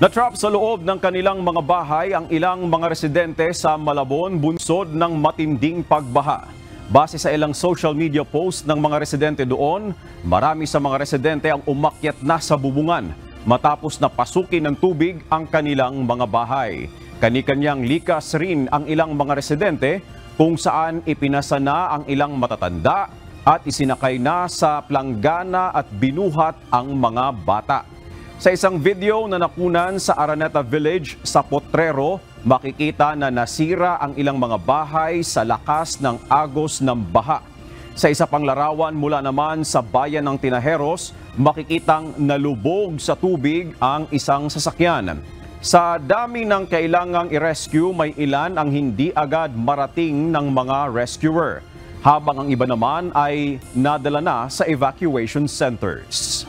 Natrap sa loob ng kanilang mga bahay ang ilang mga residente sa Malabon bunsod ng matinding pagbaha. Base sa ilang social media post ng mga residente doon, marami sa mga residente ang umakyat na sa bubungan matapos na pasukin ng tubig ang kanilang mga bahay. Kani-kanyang likas rin ang ilang mga residente kung saan ipinasa na ang ilang matatanda at isinakay na sa planggana at binuhat ang mga bata. Sa isang video na nakunan sa Araneta Village sa Potrero, makikita na nasira ang ilang mga bahay sa lakas ng agos ng baha. Sa isa pang larawan mula naman sa bayan ng Tinajeros, makikitang nalubog sa tubig ang isang sasakyan. Sa dami ng kailangang i-rescue, may ilan ang hindi agad marating ng mga rescuer, habang ang iba naman ay nadala na sa evacuation centers.